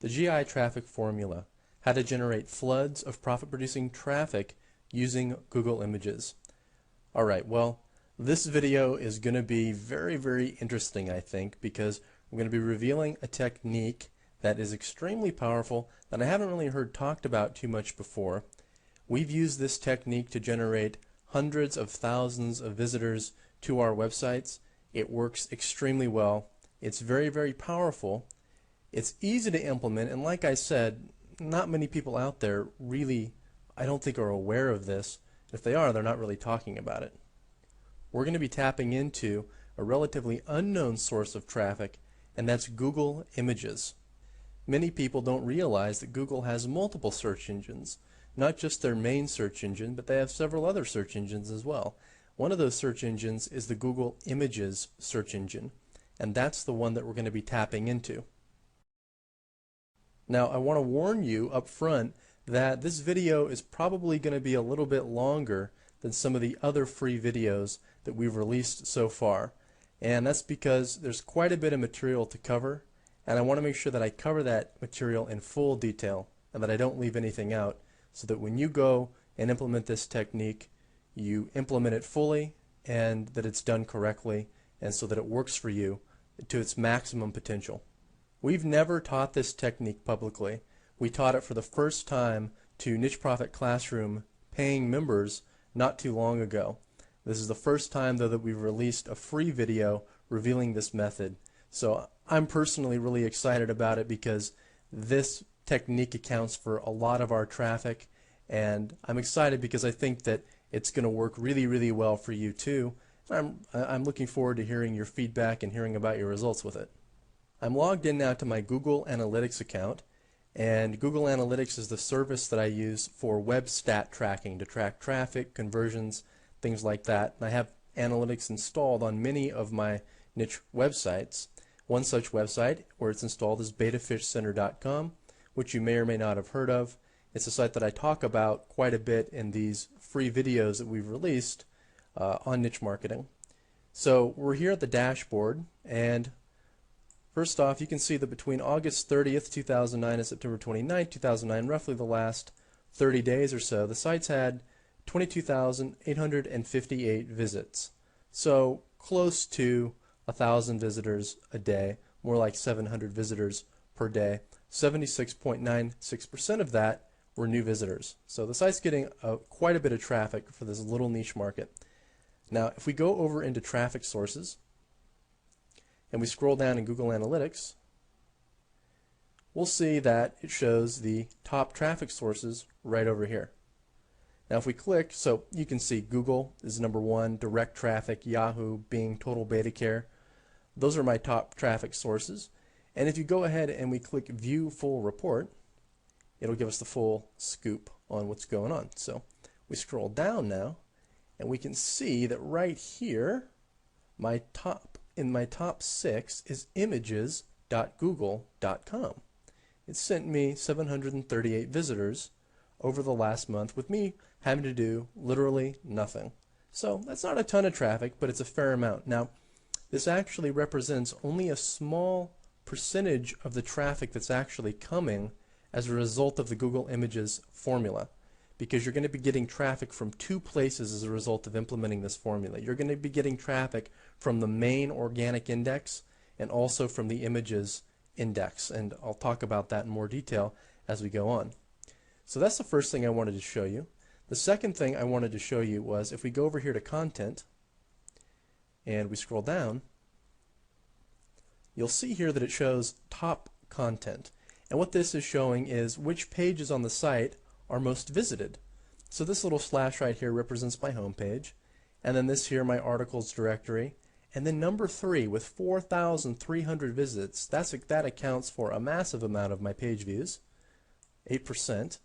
the GI traffic formula, how to generate floods of profit-producing traffic using Google Images. Alright, well, this video is going to be very, very interesting, I think, because I'm going to be revealing a technique that is extremely powerful that I haven't really heard talked about too much before. We've used this technique to generate hundreds of thousands of visitors to our websites. It works extremely well. It's very, very powerful. It's easy to implement, and like I said, not many people out there really, I don't think, are aware of this. If they are, they're not really talking about it. We're going to be tapping into a relatively unknown source of traffic, and that's Google Images. Many people don't realize that Google has multiple search engines, not just their main search engine, but they have several other search engines as well. One of those search engines is the Google Images search engine, and that's the one that we're going to be tapping into. Now, I want to warn you up front that this video is probably going to be a little bit longer than some of the other free videos that we've released so far. And that's because there's quite a bit of material to cover, and I want to make sure that I cover that material in full detail and that I don't leave anything out, so that when you go and implement this technique, you implement it fully and that it's done correctly, and so that it works for you to its maximum potential. We've never taught this technique publicly. We taught it for the first time to Niche Profit Classroom paying members not too long ago. This is the first time, though, that we've released a free video revealing this method. So I'm personally really excited about it because this technique accounts for a lot of our traffic, and I'm excited because I think that it's going to work really, really well for you too. I'm looking forward to hearing your feedback and hearing about your results with it. I'm logged in now to my Google Analytics account, and Google Analytics is the service that I use for web stat tracking to track traffic, conversions, things like that. And I have analytics installed on many of my niche websites. One such website where it's installed is betafishcenter.com, which you may or may not have heard of. It's a site that I talk about quite a bit in these free videos that we've released on niche marketing. So we're here at the dashboard, and first off, you can see that between August 30th, 2009 and September 29th, 2009, roughly the last 30 days or so, the site's had 22,858 visits. So close to 1,000 visitors a day, more like 700 visitors per day. 76.96% of that were new visitors. So the site's getting quite a bit of traffic for this little niche market. Now, if we go over into traffic sources, and we scroll down in Google Analytics, we'll see that it shows the top traffic sources right over here. Now if we click, so you can see Google is number one, direct traffic, Yahoo, Bing, Total Beta Care. Those are my top traffic sources. And if you go ahead and we click View Full Report, it'll give us the full scoop on what's going on. So we scroll down now, and we can see that right here, in my top 6 is images.google.com. It sent me 738 visitors over the last month with me having to do literally nothing. So that's not a ton of traffic, but it's a fair amount. Now, this actually represents only a small percentage of the traffic that's actually coming as a result of the Google Images formula, because you're going to be getting traffic from two places as a result of implementing this formula. You're going to be getting traffic from the main organic index and also from the images index, and I'll talk about that in more detail as we go on. So that's the first thing I wanted to show you. The second thing I wanted to show you was if we go over here to content and we scroll down, you'll see here that it shows top content, and what this is showing is which pages on the site are most visited. So this little slash right here represents my home page, and then this here my articles directory, and then number 3 with 4,300 visits, that accounts for a massive amount of my page views, 8%,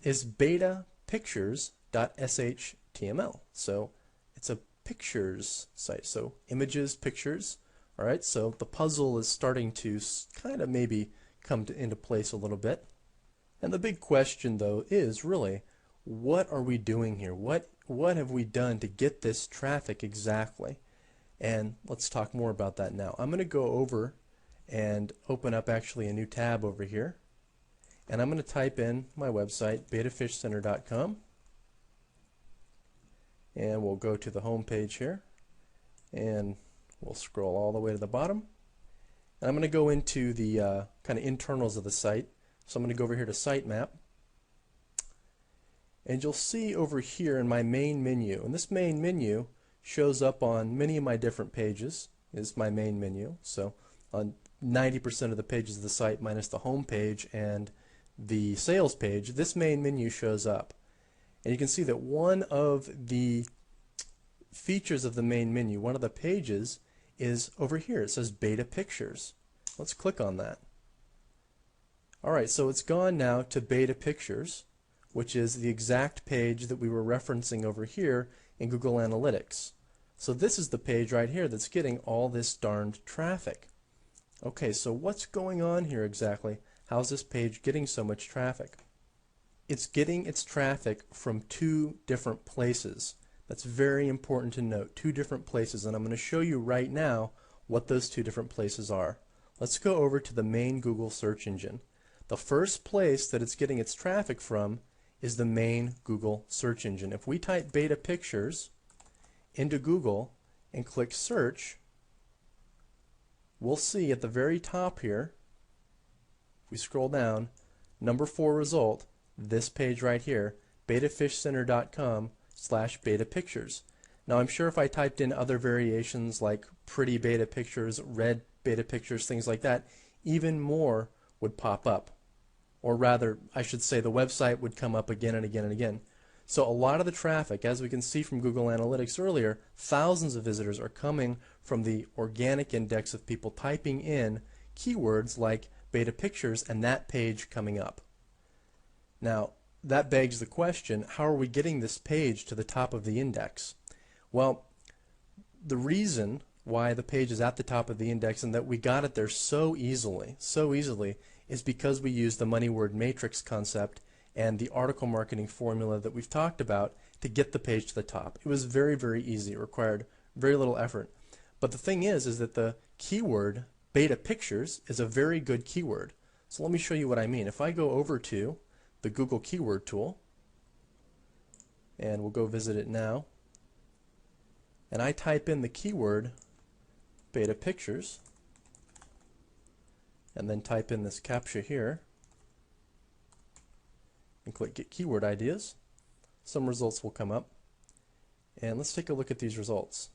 is betapictures.shtml. So it's a pictures site, so images, pictures. Alright, so the puzzle is starting to kind of maybe come into place a little bit. And the big question, though, is really, what are we doing here? What have we done to get this traffic exactly? And let's talk more about that now. I'm going to go over and open up actually a new tab over here. and I'm going to type in my website, betafishcenter.com, and we'll go to the home page here, and we'll scroll all the way to the bottom. And I'm going to go into the kind of internals of the site. So I'm going to go over here to Sitemap, and you'll see over here in my main menu, and this main menu shows up on many of my different pages, is my main menu. So on 90% of the pages of the site minus the home page and the sales page, this main menu shows up. And you can see that one of the features of the main menu, one of the pages, is over here. It says Beta Pictures. Let's click on that. Alright, so it's gone now to Beta Pictures, which is the exact page that we were referencing over here in Google Analytics. So this is the page right here that's getting all this darned traffic. Okay, so what's going on here exactly? How's this page getting so much traffic? It's getting its traffic from two different places. That's very important to note. Two different places, and I'm going to show you right now what those two different places are. Let's go over to the main Google search engine. The first place that it's getting its traffic from is the main Google search engine. If we type Beta Pictures into Google and click search, we'll see at the very top here, if we scroll down, number 4 result, this page right here, betafishcenter.com/betapictures. Now I'm sure if I typed in other variations like pretty beta pictures, red beta pictures, things like that, even more would pop up. Or rather, I should say the website would come up again and again and again. So a lot of the traffic, as we can see from Google Analytics earlier, thousands of visitors are coming from the organic index of people typing in keywords like beta pictures and that page coming up. Now, that begs the question, how are we getting this page to the top of the index? Well, the reason why the page is at the top of the index and that we got it there so easily, is because we used the money word matrix concept and the article marketing formula that we've talked about to get the page to the top. It was very, very easy. It required very little effort. But the thing is that the keyword beta pictures is a very good keyword. So let me show you what I mean. If I go over to the Google keyword tool, and we'll go visit it now, and I type in the keyword beta pictures, and then type in this CAPTCHA here, and click Get Keyword Ideas, some results will come up. And let's take a look at these results.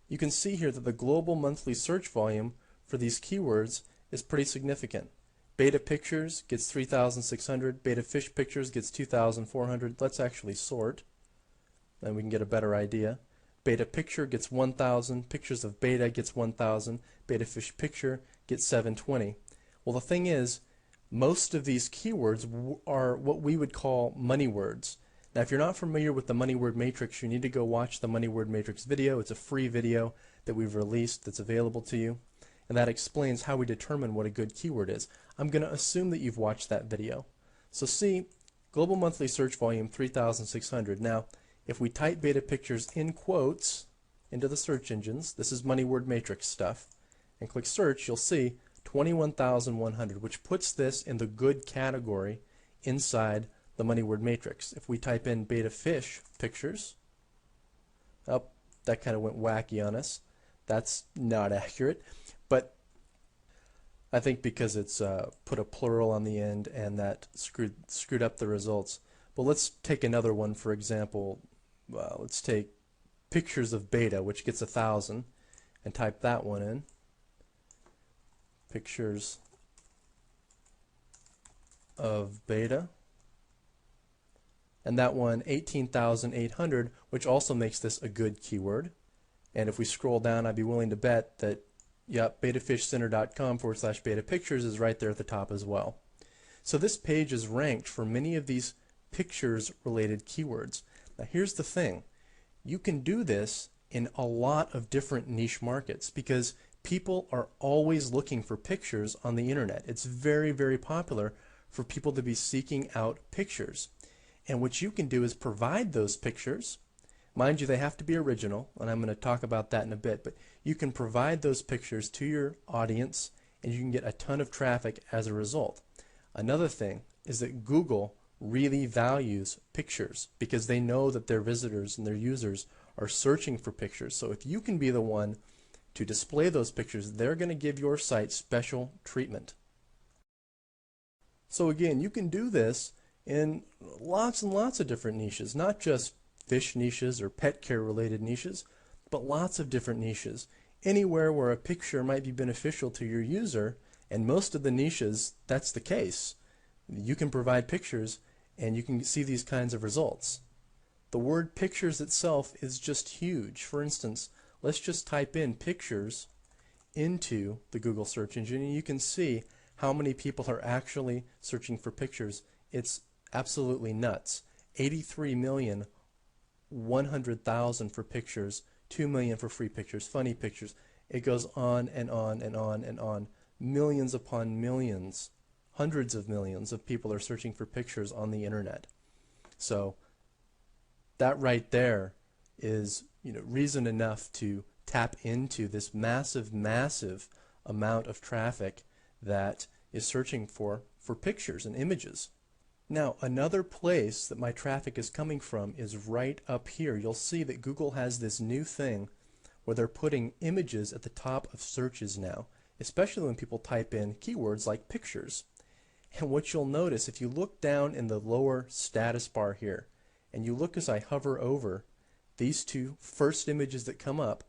You can see here that the global monthly search volume for these keywords is pretty significant. Beta Pictures gets 3,600, Beta Fish Pictures gets 2,400. Let's actually sort, then we can get a better idea. Beta Picture gets 1,000, Pictures of Beta gets 1,000, Beta Fish Picture gets 720. Well, the thing is, most of these keywords are what we would call money words. Now, if you're not familiar with the money word matrix, you need to go watch the money word matrix video. It's a free video that we've released that's available to you, and that explains how we determine what a good keyword is. I'm going to assume that you've watched that video. So see, global monthly search volume 3,600. Now, if we type beta pictures in quotes into the search engines, this is money word matrix stuff, and click search, you'll see 21,100, which puts this in the good category inside the money word matrix. If we type in beta fish pictures, oh, that kind of went wacky on us. That's not accurate, but I think because it's put a plural on the end and that screwed up the results. But let's take another one, for example. Let's take pictures of beta, which gets 1,000, and type that one in. Pictures of beta, and that one 18,800, which also makes this a good keyword. And if we scroll down, I'd be willing to bet that, yep, betafishcenter.com/betapictures is right there at the top as well. So this page is ranked for many of these pictures related keywords. Now here's the thing, you can do this in a lot of different niche markets because people are always looking for pictures on the internet. It's very, very popular for people to be seeking out pictures. And what you can do is provide those pictures. Mind you, they have to be original, and I'm going to talk about that in a bit, but you can provide those pictures to your audience and you can get a ton of traffic as a result. Another thing is that Google really values pictures because they know that their visitors and their users are searching for pictures. So if you can be the one to display those pictures, they're going to give your site special treatment. So again, you can do this in lots and lots of different niches, not just fish niches or pet care related niches, but lots of different niches. Anywhere where a picture might be beneficial to your user, and most of the niches, that's the case. You can provide pictures and you can see these kinds of results. The word pictures itself is just huge. For instance, let's just type in pictures into the Google search engine and you can see how many people are actually searching for pictures. It's absolutely nuts. 83,100,000 for pictures, 2 million for free pictures, funny pictures. It goes on and on and on and on. Millions upon millions, hundreds of millions of people are searching for pictures on the internet. So that right there is, reason enough to tap into this massive, massive amount of traffic that is searching for pictures and images. Now, another place that my traffic is coming from is right up here. You'll see that Google has this new thing where they're putting images at the top of searches now, especially when people type in keywords like pictures. And what you'll notice, if you look down in the lower status bar here, and you look as I hover over these two first images that come up,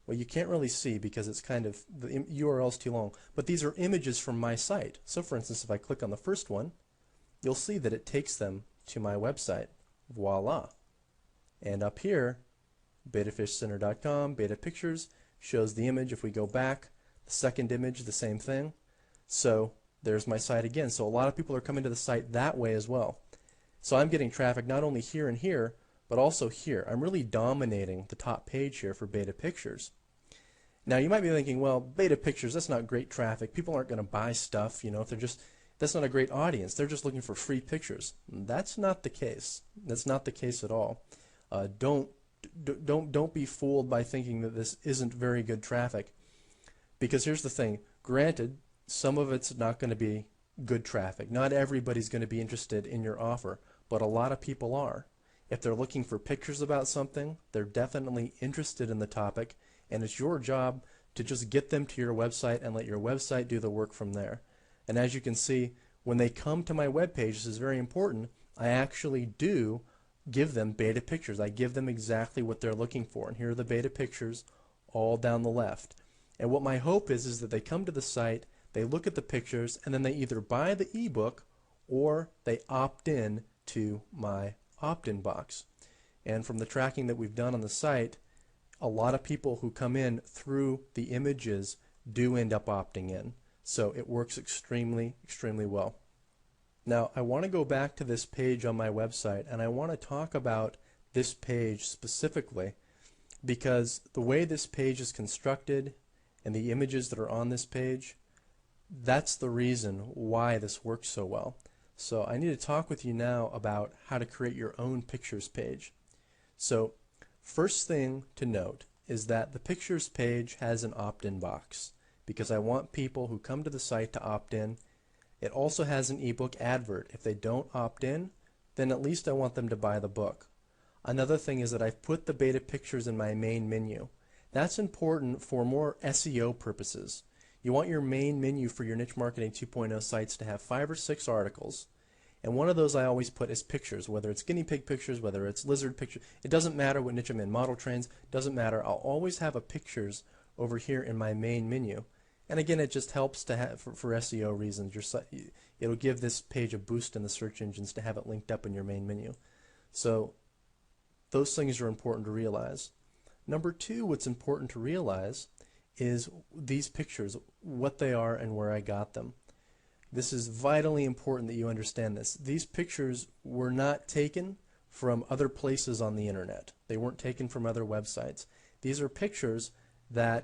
well, you can't really see because it's kind of, the URL's too long, but these are images from my site. So for instance, if I click on the first one, you'll see that it takes them to my website. Voila. And up here, betafishcenter.com, beta pictures, shows the image. If we go back, the second image, the same thing. So there's my site again. So a lot of people are coming to the site that way as well. So I'm getting traffic not only here and here, but also here. I'm really dominating the top page here for beta pictures. Now you might be thinking, well, beta pictures, that's not great traffic. People aren't going to buy stuff, if they're just, that's not a great audience. They're just looking for free pictures. That's not the case. That's not the case at all. Don't be fooled by thinking that this isn't very good traffic. Because here's the thing. Granted, some of it's not going to be good traffic. Not everybody's going to be interested in your offer, but a lot of people are. If they're looking for pictures about something, they're definitely interested in the topic, and it's your job to just get them to your website and let your website do the work from there. And as you can see, when they come to my web page, this is very important, I actually do give them beta pictures. I give them exactly what they're looking for. And here are the beta pictures all down the left. And what my hope is that they come to the site, they look at the pictures, and then they either buy the ebook or they opt in to my opt-in box. And from the tracking that we've done on the site, a lot of people who come in through the images do end up opting in. So it works extremely, extremely well. Now I want to go back to this page on my website and I want to talk about this page specifically because the way this page is constructed and the images that are on this page, that's the reason why this works so well. So I need to talk with you now about how to create your own pictures page. So first thing to note is that the pictures page has an opt-in box because I want people who come to the site to opt in. It also has an ebook advert. If they don't opt in, then at least I want them to buy the book. Another thing is that I've put the beta pictures in my main menu. That's important for more SEO purposes. You want your main menu for your Niche Marketing 2.0 sites to have 5 or 6 articles. And one of those I always put is pictures, whether it's guinea pig pictures, whether it's lizard pictures. It doesn't matter what niche I'm in, model trains, doesn't matter. I'll always have a pictures over here in my main menu. And again, it just helps to have for SEO reasons. It'll give this page a boost in the search engines to have it linked up in your main menu. So those things are important to realize. Number 2, what's important to realize is these pictures, what they are and where I got them. This is vitally important that you understand this. These pictures were not taken from other places on the internet. They weren't taken from other websites. These are pictures that